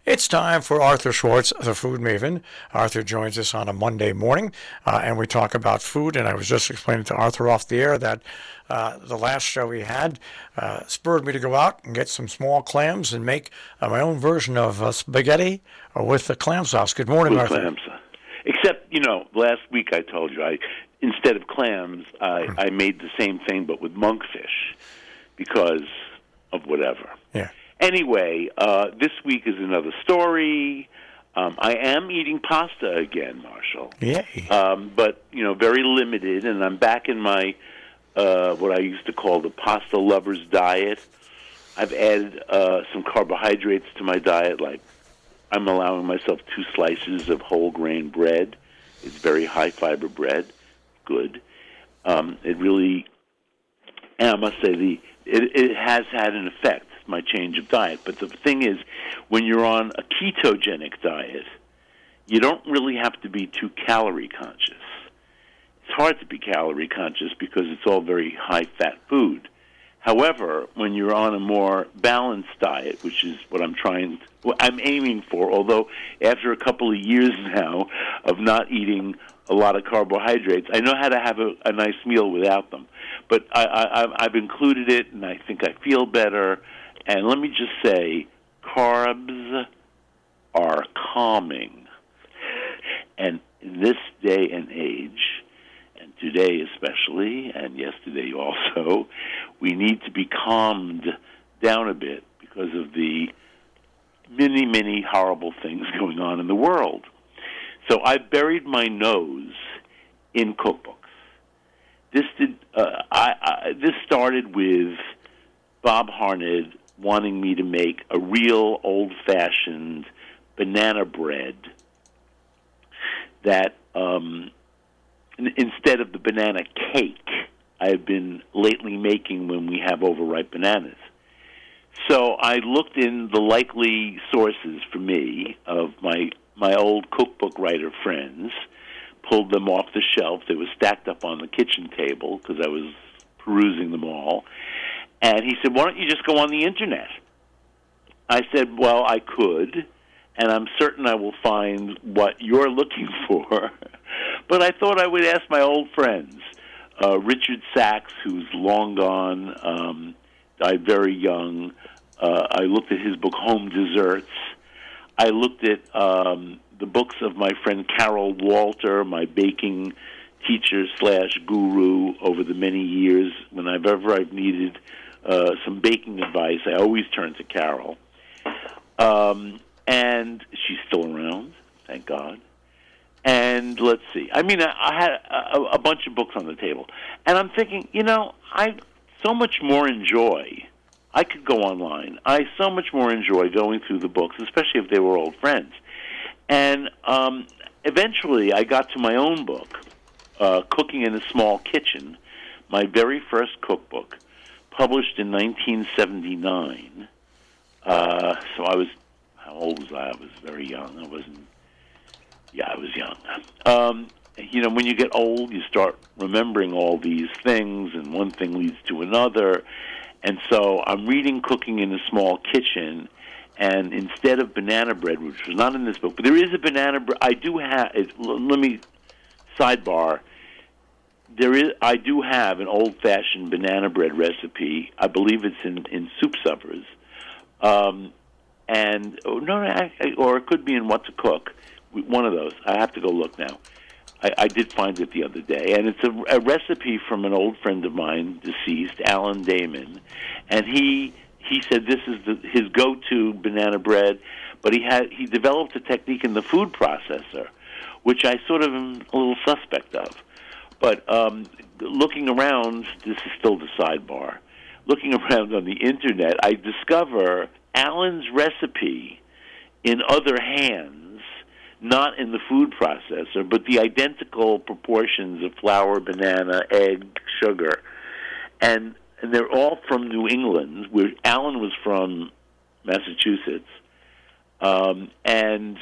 It's time for Arthur Schwartz, the Food Maven. Arthur joins us on a Monday morning, and we talk about food. And I was just explaining to Arthur off the air that the last show we had spurred me to go out and get some small clams and make my own version of spaghetti with the clam sauce. Good morning, with Arthur. Clams. Except, last week I told you, instead of clams, I made the same thing but with monkfish because of whatever. Yeah. Anyway, this week is another story. I am eating pasta again, Marshall. Yay. But, very limited, and I'm back in my, what I used to call the pasta lover's diet. I've added some carbohydrates to my diet, like I'm allowing myself 2 slices of whole grain bread. It's very high fiber bread. Good. It really, and I must say, it has had an effect, my change of diet. But the thing is, when you're on a ketogenic diet, you don't really have to be too calorie conscious. It's hard to be calorie conscious because it's all very high-fat food. However, when you're on a more balanced diet, which is what I'm aiming for, although after a couple of years now of not eating a lot of carbohydrates, I know how to have a nice meal without them. But I've included it, and I think I feel better. And let me just say, carbs are calming. And in this day and age, and today especially, and yesterday also, we need to be calmed down a bit because of the many, many horrible things going on in the world. So I buried my nose in cookbooks. This started with Bob Harned wanting me to make a real old-fashioned banana bread that instead of the banana cake I've been lately making when we have overripe bananas. So I looked in the likely sources for me of my old cookbook writer friends, pulled them off the shelf. They were stacked up on the kitchen table because I was perusing them all. And he said, why don't you just go on the Internet? I said, well, I could, and I'm certain I will find what you're looking for. But I thought I would ask my old friends. Richard Sachs, who's long gone, died very young. I looked at his book, Home Desserts. I looked at the books of my friend Carol Walter, my baking teacher / guru over the many years. Whenever I've needed some baking advice, I always turn to Carol. And she's still around, thank God. And let's see. I had a bunch of books on the table. And I'm thinking, I so much more enjoy. I could go online. I so much more enjoy going through the books, especially if they were old friends. And eventually I got to my own book, Cooking in a Small Kitchen, my very first cookbook, published in 1979. So I was, how old was I? I was very young. I was young. When you get old, you start remembering all these things, and one thing leads to another. And so I'm reading Cooking in a Small Kitchen, and instead of banana bread, which was not in this book, but there is a banana bread. I do have, let me sidebar, I do have an old-fashioned banana bread recipe. I believe it's in Soup Suppers. Or it could be in What to Cook, one of those. I have to go look now. I did find it the other day, and it's a recipe from an old friend of mine, deceased, Alan Demayne, and he said this is his go-to banana bread, but he developed a technique in the food processor, which I sort of am a little suspect of. But looking around, this is still the sidebar, looking around on the Internet, I discover Alan's recipe in other hands, not in the food processor, but the identical proportions of flour, banana, egg, sugar. And they're all from New England, where Alan was from Massachusetts. And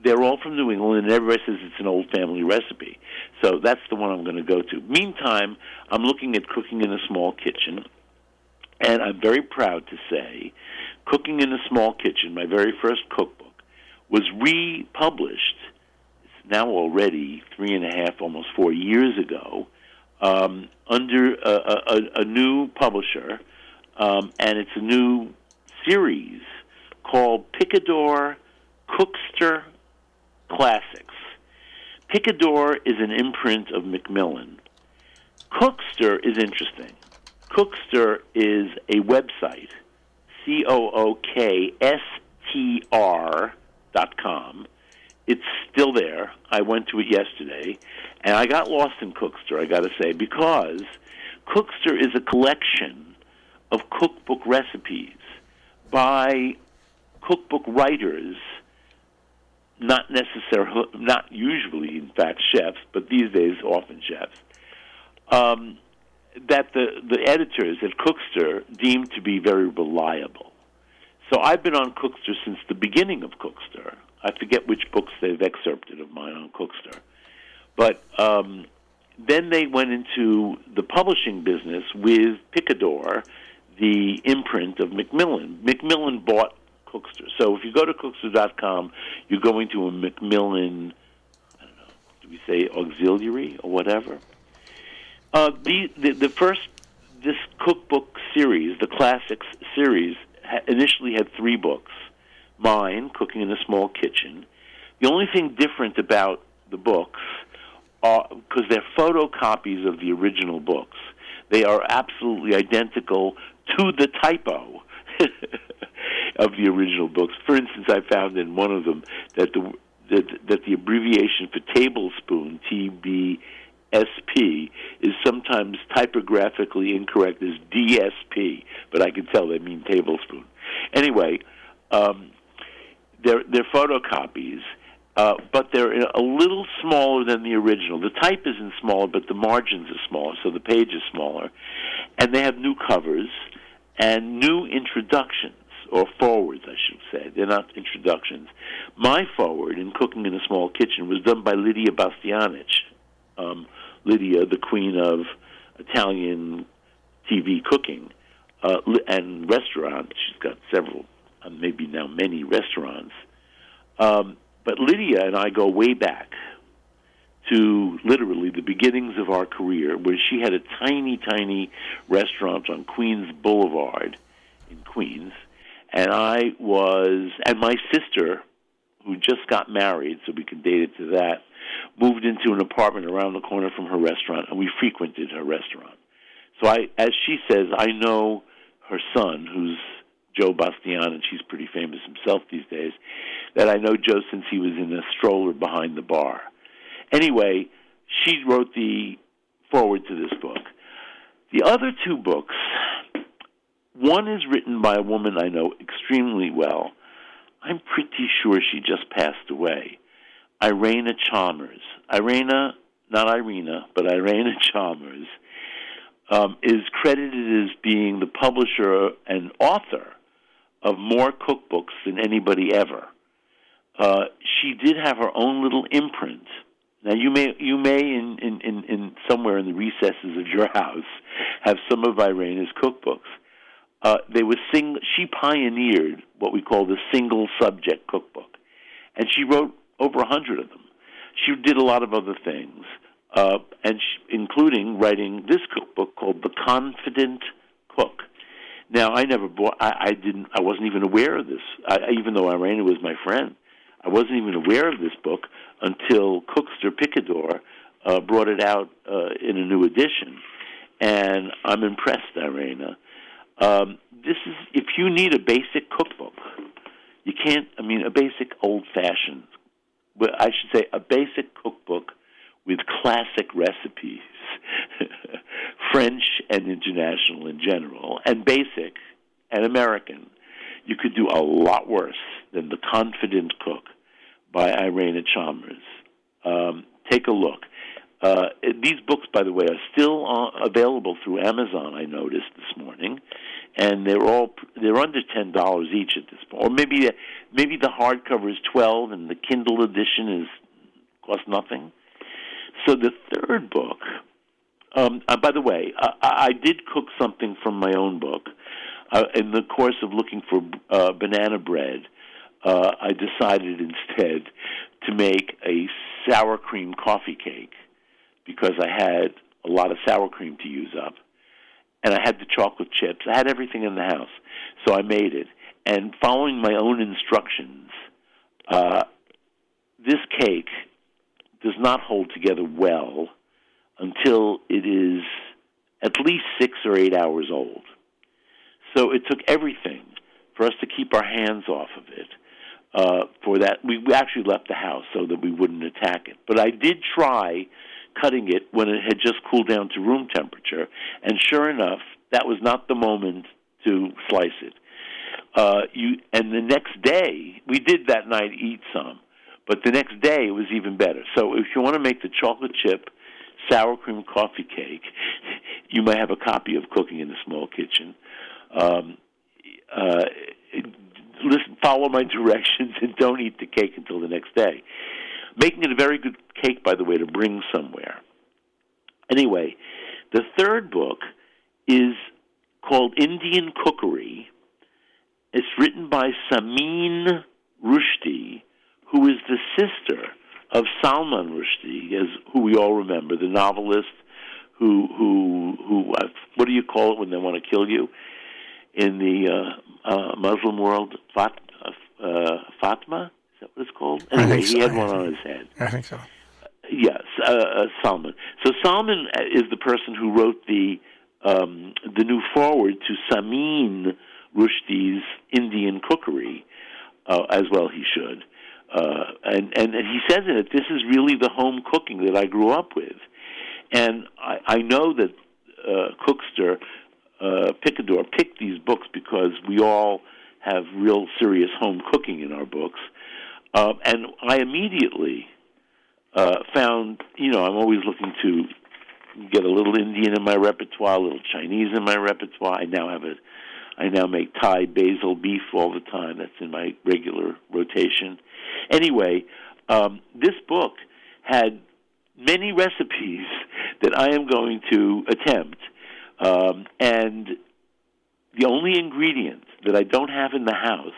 they're all from New England, and everybody says it's an old family recipe. So that's the one I'm going to go to. Meantime, I'm looking at Cooking in a Small Kitchen, and I'm very proud to say Cooking in a Small Kitchen, my very first cookbook, was republished. It's now already 3.5, almost 4 years ago, under a new publisher, and it's a new series called Picador Cookster Classics. Picador is an imprint of Macmillan. Cookster is interesting. Cookster is a website, COOKSTR.com. It's still there. I went to it yesterday, and I got lost in Cookster, I got to say, because Cookster is a collection of cookbook recipes by cookbook writers, not usually, in fact, chefs, but these days often chefs, that the editors at Cookster deem to be very reliable. So I've been on Cookster since the beginning of Cookster. I forget which books they've excerpted of mine on Cookster. But then they went into the publishing business with Picador, the imprint of Macmillan. Macmillan bought Cookster. So if you go to Cookster.com, you're going to a Macmillan, I don't know, do we say auxiliary or whatever? This cookbook series, the Classics series, initially had 3 books. Mine, Cooking in a Small Kitchen. The only thing different about the books, because they're photocopies of the original books, they are absolutely identical to the typo of the original books. For instance, I found in one of them that the abbreviation for tablespoon, TBSP, is sometimes typographically incorrect as DSP, but I can tell they mean tablespoon. Anyway, they're photocopies, but they're a little smaller than the original. The type isn't smaller, but the margins are smaller, so the page is smaller. And they have new covers and new introductions, or forwards, I should say. They're not introductions. My forward in Cooking in a Small Kitchen was done by Lydia Bastianich. Lydia, the queen of Italian TV cooking and restaurants. She's got several, maybe now many restaurants. But Lydia and I go way back to literally the beginnings of our career, where she had a tiny, tiny restaurant on Queens Boulevard in Queens. And and my sister, who just got married, so we can date it to that, moved into an apartment around the corner from her restaurant, and we frequented her restaurant. So as she says, I know her son, who's Joe Bastian, and she's pretty famous himself these days, that I know Joe since he was in a stroller behind the bar. Anyway, she wrote the foreword to this book. The other 2 books, one is written by a woman I know extremely well. I'm pretty sure she just passed away. Irena Chalmers. Irena, not Irena, but Irena Chalmers is credited as being the publisher and author of more cookbooks than anybody ever. She did have her own little imprint. Now you may in somewhere in the recesses of your house have some of Irena's cookbooks. She pioneered what we call the single subject cookbook, and she wrote over 100 of them. She did a lot of other things, including writing this cookbook called The Confident Cook. Now, I wasn't even aware of this, even though Irena was my friend. I wasn't even aware of this book until Cookster Picador brought it out in a new edition, and I'm impressed, Irena. This is, if you need a basic cookbook, a basic old-fashioned, I should say a basic cookbook with classic recipes, French and international in general, and basic and American. You could do a lot worse than The Confident Cook by Irena Chalmers. Take a look. These books, by the way, are still available through Amazon, I noticed this morning, and they're under $10 each at this point. Or maybe the hardcover is $12 and the Kindle edition costs nothing. So the third book, by the way, I did cook something from my own book in the course of looking for banana bread. I decided instead to make a sour cream coffee cake because I had a lot of sour cream to use up. And I had the chocolate chips. I had everything in the house. So I made it. And following my own instructions, this cake does not hold together well until it is at least 6 or 8 hours old. So it took everything for us to keep our hands off of it. For that, we actually left the house so that we wouldn't attack it. But I did try cutting it when it had just cooled down to room temperature, and sure enough, that was not the moment to slice it. And the next day, we did that night eat some, but the next day it was even better. So if you want to make the chocolate chip sour cream coffee cake, you might have a copy of Cooking in a Small Kitchen. Follow my directions and don't eat the cake until the next day. Making it a very good cake, by the way, to bring somewhere. Anyway, the third book is called Indian Cookery. It's written by Samin Rushdie, who is the sister of Salman Rushdie, who we all remember, the novelist who what do you call it when they want to kill you in the Muslim world? Fatma? Is that what it's called? Anyway, he had one on his head. I think so. Yes, Salman. So Salman is the person who wrote the new foreword to Samin Rushdie's Indian Cookery, as well he should. And he says in it, this is really the home cooking that I grew up with. And I know that Cookster Picador picked these books because we all have real serious home cooking in our books. And I immediately found, I'm always looking to get a little Indian in my repertoire, a little Chinese in my repertoire. I now make Thai basil beef all the time. That's in my regular rotation. Anyway, this book had many recipes that I am going to attempt. And the only ingredient that I don't have in the house,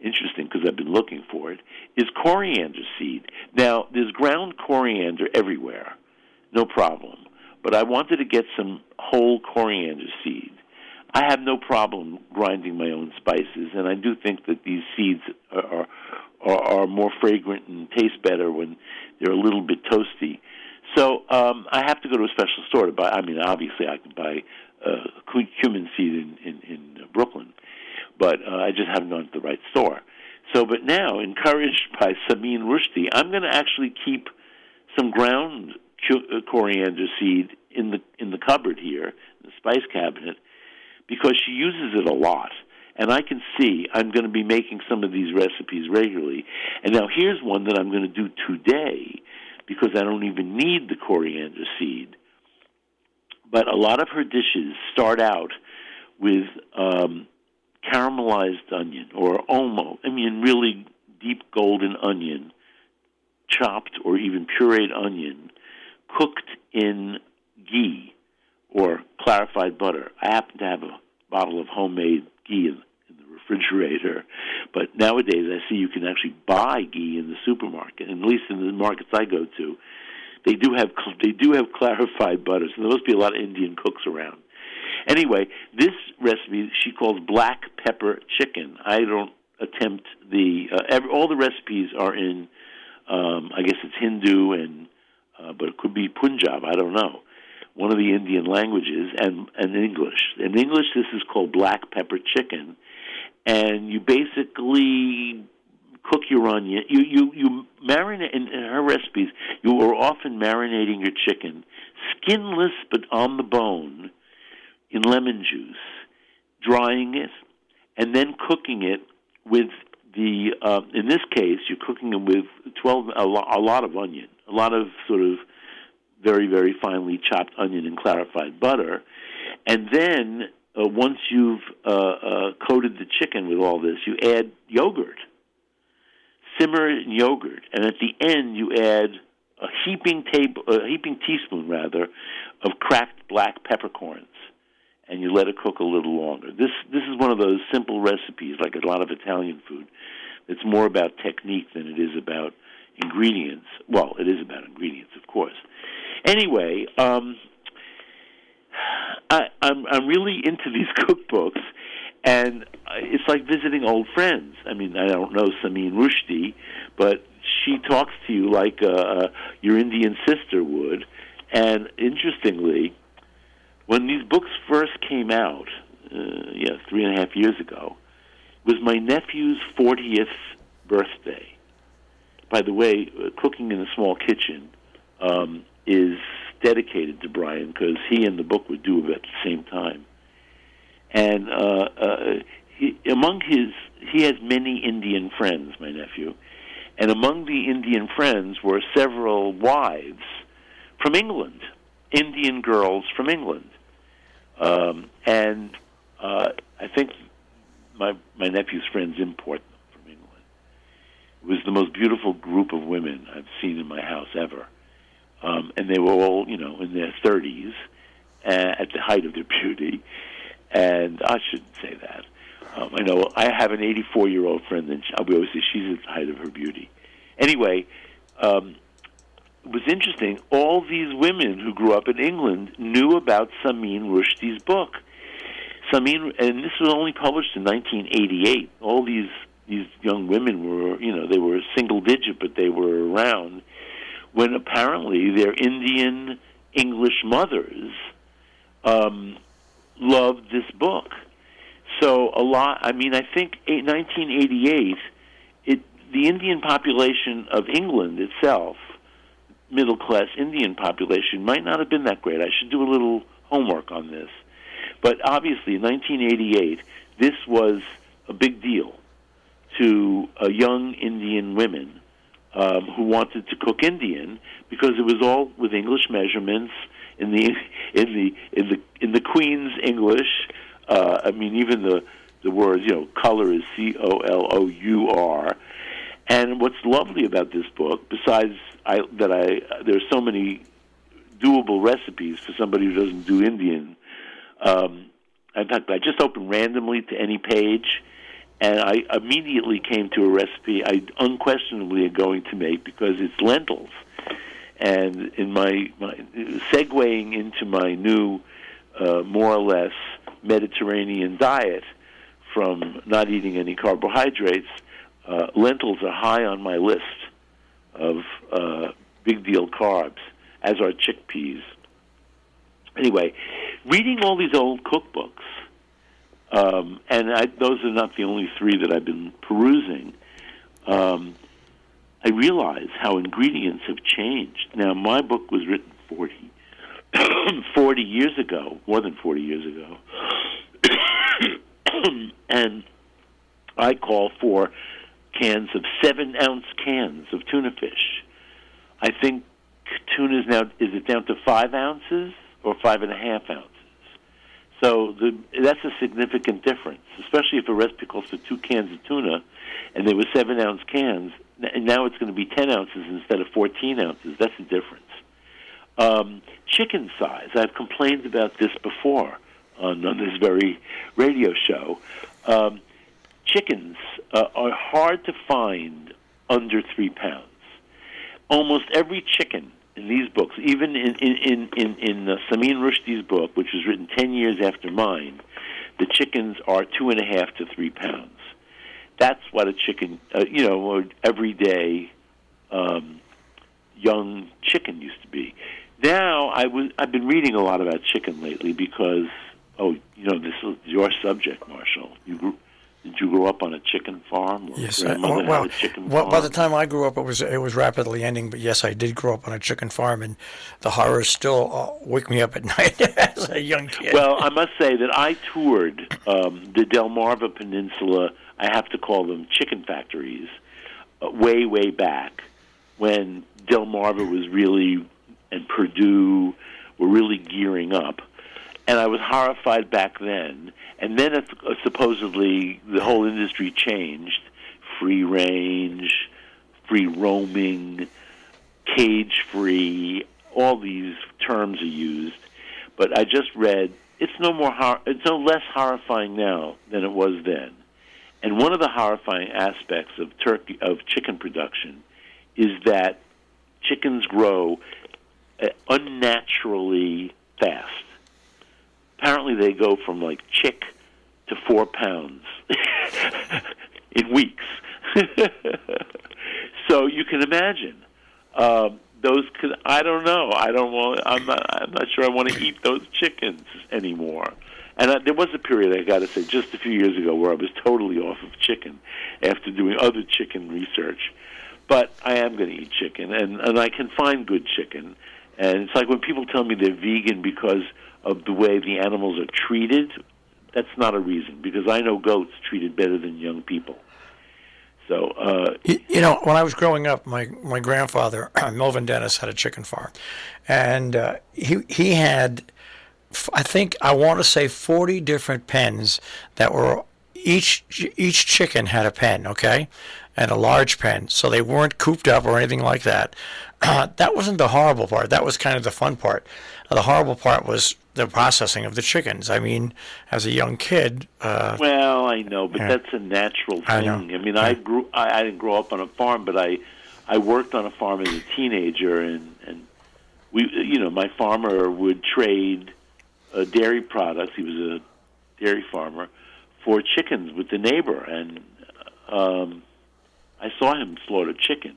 interesting because I've been looking for it, is coriander seed. Now, there's ground coriander everywhere, no problem. But I wanted to get some whole coriander seed. I have no problem grinding my own spices, and I do think that these seeds are more fragrant and taste better when they're a little bit toasty. So I have to go to a special store to buy. I mean, obviously I can buy cumin seed in Brooklyn, but I just haven't gone to the right store. So, but now, encouraged by Samin Rushdie, I'm going to actually keep some ground coriander seed in the cupboard here, in the spice cabinet, because she uses it a lot. And I can see I'm going to be making some of these recipes regularly. And now here's one that I'm going to do today, because I don't even need the coriander seed. But a lot of her dishes start out with caramelized onion, or really deep golden onion, chopped or even pureed onion, cooked in ghee or clarified butter. I happen to have a bottle of homemade ghee in the refrigerator, but nowadays I see you can actually buy ghee in the supermarket, and at least in the markets I go to, they do have clarified butter, so there must be a lot of Indian cooks around. Anyway, this recipe she calls black pepper chicken. I don't attempt all the recipes are in, I guess it's Hindu, but it could be Punjab, I don't know, one of the Indian languages, and English. In English, this is called black pepper chicken, and you basically cook your onion. You marinate, in her recipes, you are often marinating your chicken, skinless but on the bone, in lemon juice, drying it, and then cooking it with in this case, you're cooking it with a lot of onion, a lot of sort of very, very finely chopped onion and clarified butter. And then once you've coated the chicken with all this, you add yogurt, simmer in yogurt, and at the end you add a heaping teaspoon of cracked black peppercorns, and you let it cook a little longer. This is one of those simple recipes, like a lot of Italian food, It's more about technique than it is about ingredients. Well, it is about ingredients, of course. Anyway, I'm really into these cookbooks, and it's like visiting old friends. I mean, I don't know Samin Rushdie, but she talks to you like your Indian sister would. And interestingly, when these books first came out, 3.5 years ago, was my nephew's 40th birthday. By the way, Cooking in a Small Kitchen is dedicated to Brian because he and the book were due at the same time. And he has many Indian friends, my nephew, and among the Indian friends were several wives from England, Indian girls from England. And I think my nephew's friends import them from England. It was the most beautiful group of women I've seen in my house ever. And they were all, in their 30s, at the height of their beauty. And I shouldn't say that. I know I have an 84-year-old friend, and we always say she's at the height of her beauty. Anyway, it was interesting. All these women who grew up in England knew about Samin Rushdie's book. Samin, and this was only published in 1988. All these young women were, they were single digit, but they were around when apparently their Indian English mothers loved this book. So I think 1988, the Indian population of England itself, middle-class Indian population, might not have been that great. I should do a little homework on this. But obviously, in 1988, this was a big deal to young Indian women who wanted to cook Indian because it was all with English measurements in the Queen's English. Even the words, color is COLOUR. And what's lovely about this book, besides there's so many doable recipes for somebody who doesn't do Indian. In fact, I just opened randomly to any page, and I immediately came to a recipe I unquestionably am going to make because it's lentils. And in my segueing into my new, more or less Mediterranean diet from not eating any carbohydrates, lentils are high on my list of big deal carbs, as are chickpeas. Anyway, reading all these old cookbooks, and those are not the only three that I've been perusing, I realize how ingredients have changed. Now, my book was written 40 years ago, more than 40 years ago, and I call for cans of 7-ounce cans of tuna fish. I think tuna is it down to 5 ounces or 5.5 ounces? So that's a significant difference, especially if a recipe calls for 2 cans of tuna and there were 7-ounce cans, and now it's going to be 10 ounces instead of 14 ounces. That's the difference. Chicken size. I've complained about this before on this very radio show. Chickens are hard to find under 3 pounds. Almost every chicken in these books, even in Samin Rushdie's book, which was written 10 years after mine, the chickens are 2.5 to 3 pounds. That's what a chicken, everyday young chicken used to be. Now I've been reading a lot about chicken lately because this is your subject, Marshall. Did you grow up on a chicken farm? Or yes. Had a chicken farm? By the time I grew up, it was rapidly ending. But yes, I did grow up on a chicken farm, and the horrors still wake me up at night as a young kid. Well, I must say that I toured the Delmarva Peninsula. I have to call them chicken factories, way, way back when Delmarva was really, and Purdue were really gearing up. And I was horrified back then. And then supposedly the whole industry changed. Free range, free roaming, cage-free, all these terms are used. But I just read, it's no less horrifying now than it was then. And one of the horrifying aspects of chicken production is that chickens grow unnaturally fast. Apparently, they go from like chick to 4 pounds in weeks. So you can imagine those. I don't know. I'm not sure I want to eat those chickens anymore. And there was a period, I got to say, just a few years ago, where I was totally off of chicken after doing other chicken research. But I am going to eat chicken, and I can find good chicken. And it's like when people tell me they're vegan because of the way the animals are treated, that's not a reason, because I know goats treated better than young people. So, when I was growing up, my grandfather, Melvin Dennis, had a chicken farm. And he had, I want to say 40 different pens that were, each chicken had a pen, okay? And a large pen. So they weren't cooped up or anything like that. That wasn't the horrible part. That was kind of the fun part. The horrible part was the processing of the chickens. I mean, as a young kid. Well, I know, but that's a natural thing. I know. I mean, I didn't grow up on a farm, but I worked on a farm as a teenager, and we, my farmer would trade dairy products. He was a dairy farmer for chickens with the neighbor, and I saw him slaughter chickens.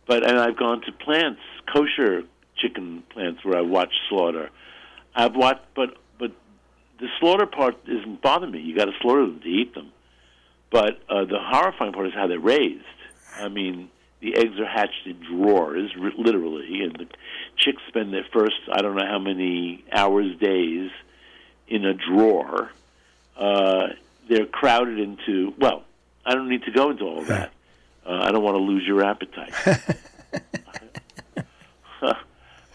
And I've gone to plants, kosher chicken plants, where I watched slaughter. I've watched, but the slaughter part doesn't bother me. You got to slaughter them to eat them. But the horrifying part is how they're raised. I mean, the eggs are hatched in drawers, literally, and the chicks spend their first, I don't know how many hours, days, in a drawer. They're crowded into, well, I don't need to go into all that. I don't want to lose your appetite.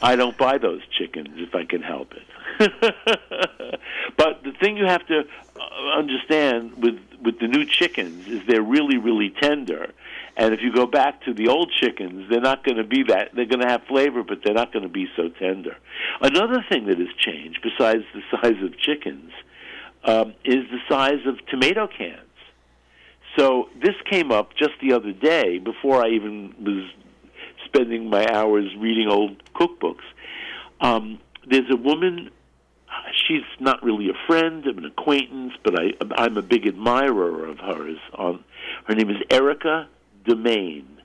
I don't buy those chickens if I can help it. But the thing you have to understand with the new chickens is they're really, really tender. And if you go back to the old chickens, they're not going to be that. They're going to have flavor, but they're not going to be so tender. Another thing that has changed, besides the size of chickens, is the size of tomato cans. So this came up just the other day, before I even was spending my hours reading old cookbooks. There's a woman, she's not really a friend, I'm an acquaintance, but I'm a big admirer of hers. Her name is Irena Demayne.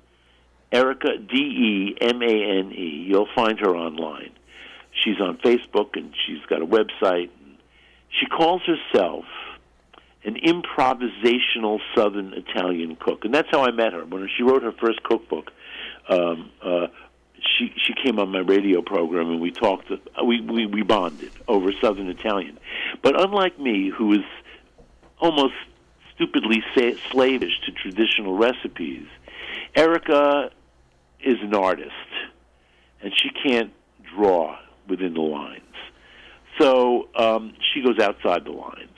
Irena, Demane. You'll find her online. She's on Facebook, and she's got a website. She calls herself an improvisational Southern Italian cook, and that's how I met her. When she wrote her first cookbook, she came on my radio program, and we talked. We bonded over Southern Italian. But unlike me, who is almost stupidly slavish to traditional recipes, Irena is an artist, and she can't draw within the lines. So she goes outside the lines.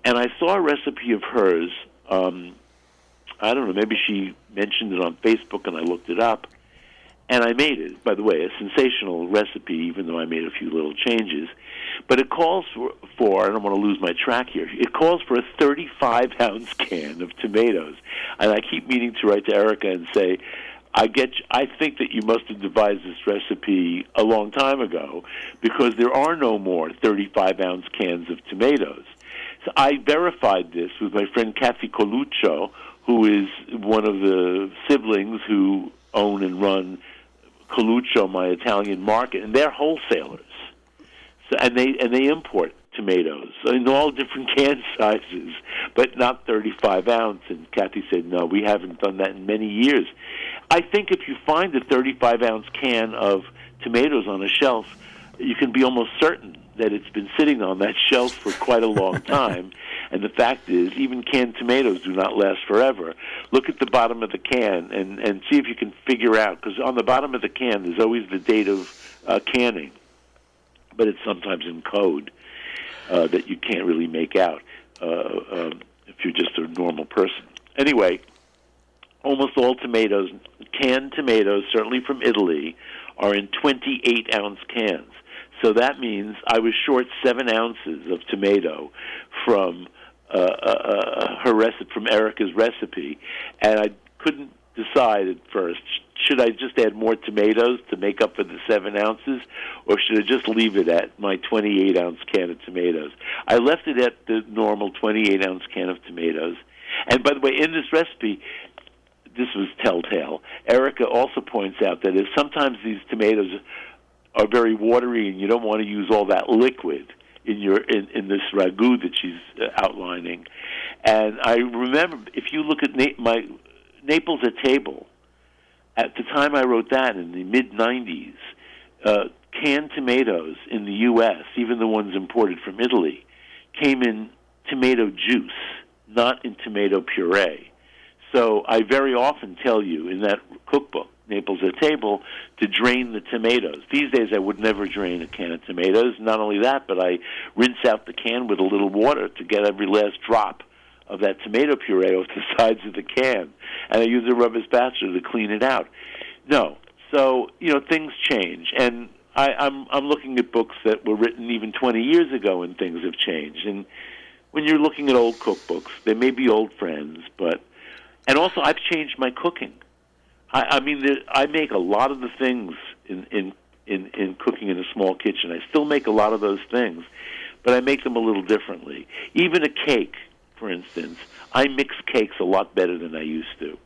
And I saw a recipe of hers. I don't know, maybe she mentioned it on Facebook, and I looked it up. And I made it, by the way, a sensational recipe, even though I made a few little changes. But it calls for, I don't want to lose my track here, it calls for a 35-ounce can of tomatoes. And I keep meaning to write to Irena and say, I think that you must have devised this recipe a long time ago, because there are no more 35-ounce cans of tomatoes. So I verified this with my friend Kathy Coluccio, who is one of the siblings who own and run Coluccio, my Italian market, and they're wholesalers. So, and they import tomatoes in all different can sizes, but not 35 ounce. And Kathy said, no, we haven't done that in many years. I think if you find a 35-ounce can of tomatoes on a shelf, you can be almost certain that it's been sitting on that shelf for quite a long time. And the fact is, even canned tomatoes do not last forever. Look at the bottom of the can and see if you can figure out, because on the bottom of the can there's always the date of canning, but it's sometimes in code that you can't really make out if you're just a normal person. Anyway, almost all tomatoes, canned tomatoes, certainly from Italy, are in 28-ounce cans. So that means I was short 7 ounces of tomato from her recipe from Erica's recipe, and I couldn't decide at first. Should I just add more tomatoes to make up for the 7 ounces, or should I just leave it at my 28-ounce can of tomatoes? I left it at the normal 28-ounce can of tomatoes. And by the way, in this recipe, this was telltale. Erica also points out that if sometimes these tomatoes are very watery and you don't want to use all that liquid in this ragu that she's outlining. And I remember, if you look at my Naples at Table, at the time I wrote that in the mid-'90s, canned tomatoes in the U.S., even the ones imported from Italy, came in tomato juice, not in tomato puree. So I very often tell you in that cookbook, Naples at Table, to drain the tomatoes. These days I would never drain a can of tomatoes. Not only that, but I rinse out the can with a little water to get every last drop of that tomato puree off the sides of the can. And I use a rubber spatula to clean it out. No. So, things change. And I'm looking at books that were written even 20 years ago and things have changed. And when you're looking at old cookbooks, they may be old friends, but... And also, I've changed my cooking. I make a lot of the things in cooking in a small kitchen. I still make a lot of those things, but I make them a little differently. Even a cake, for instance, I mix cakes a lot better than I used to.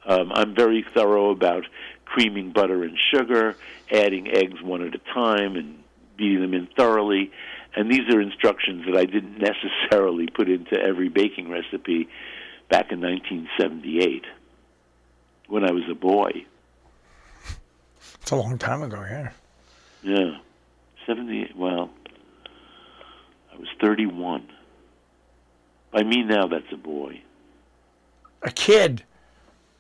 I'm very thorough about creaming butter and sugar, adding eggs one at a time, and beating them in thoroughly. And these are instructions that I didn't necessarily put into every baking recipe back in 1978 when I was a boy. It's a long time ago, yeah. Yeah. 78, well, I was 31. By me now, that's a boy. A kid.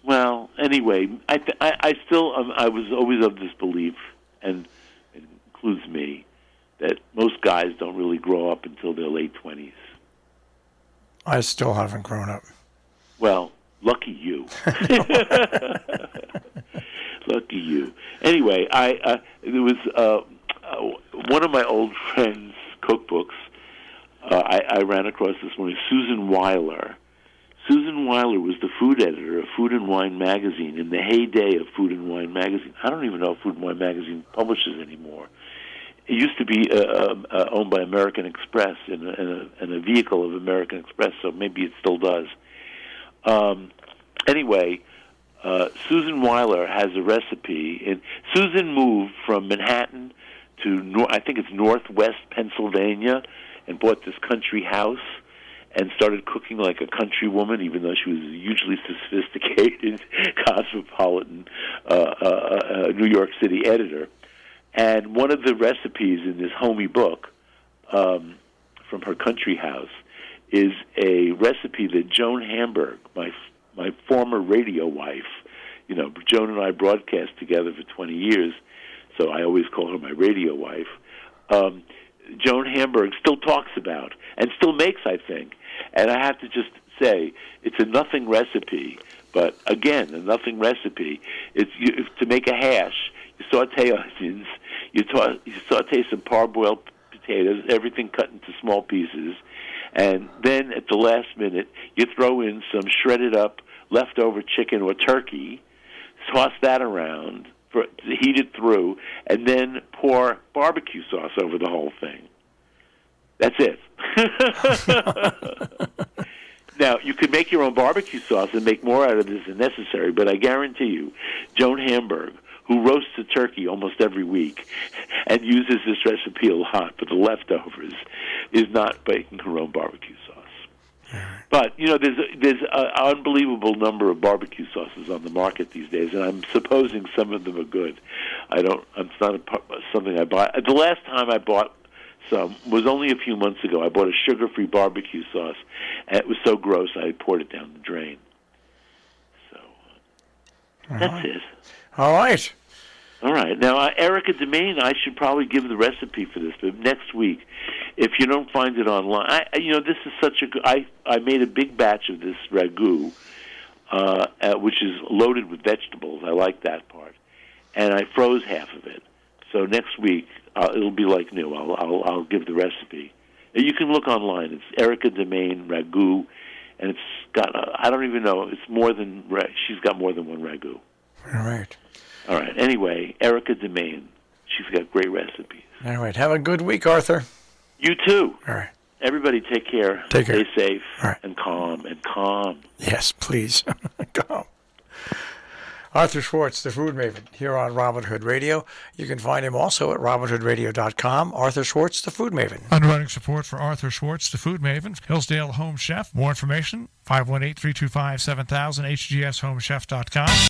Well, anyway, I was always of this belief, and it includes me, that most guys don't really grow up until their late 20s. I still haven't grown up. Well, lucky you. Lucky you. Anyway, there was one of my old friends' cookbooks. I ran across this one. Susan Weiler. Susan Weiler was the food editor of Food and Wine magazine in the heyday of Food and Wine magazine. I don't even know if Food and Wine magazine publishes anymore. It used to be owned by American Express and a vehicle of American Express, so maybe it still does. Anyway, Susan Weiler has a recipe. And Susan moved from Manhattan to, I think it's northwest Pennsylvania, and bought this country house and started cooking like a country woman, even though she was a hugely sophisticated, cosmopolitan New York City editor. And one of the recipes in this homey book from her country house is a recipe that Joan Hamburg, my former radio wife, Joan and I broadcast together for 20 years, so I always call her my radio wife. Joan Hamburg still talks about and still makes, I think. And I have to just say, it's a nothing recipe, but again, a nothing recipe. To make a hash, you saute onions, you saute some parboiled potatoes, everything cut into small pieces, and then at the last minute, you throw in some shredded up leftover chicken or turkey, toss that around, heat it through, and then pour barbecue sauce over the whole thing. That's it. Now, you could make your own barbecue sauce and make more out of this than necessary, but I guarantee you, Joan Hamburg, who roasts a turkey almost every week and uses this recipe a lot for the leftovers, is not making her own barbecue sauce. But, there's an unbelievable number of barbecue sauces on the market these days, and I'm supposing some of them are good. It's not something I buy. The last time I bought some was only a few months ago. I bought a sugar-free barbecue sauce, and it was so gross I poured it down the drain. So, that's it. All right. All right. Now, Erica Demayne, I should probably give the recipe for this, but next week, if you don't find it online, this is such a good... I made a big batch of this ragu, which is loaded with vegetables. I like that part. And I froze half of it. So next week, it'll be like new. I'll give the recipe. You can look online. It's Erica Demayne ragu, and it's got I don't even know. It's more than she's got more than one ragu. All right. All right. Anyway, Erica Demayne. She's got great recipes. All right. Have a good week, Arthur. You too. All right. Everybody take care. Take care. Stay safe. All right. And calm. Yes, please. Calm. Arthur Schwartz, the Food Maven, here on Robin Hood Radio. You can find him also at robinhoodradio.com. Arthur Schwartz, the Food Maven. Underwriting support for Arthur Schwartz, the Food Maven, Hillsdale Home Chef. More information, 518-325-7000, hgshomechef.com.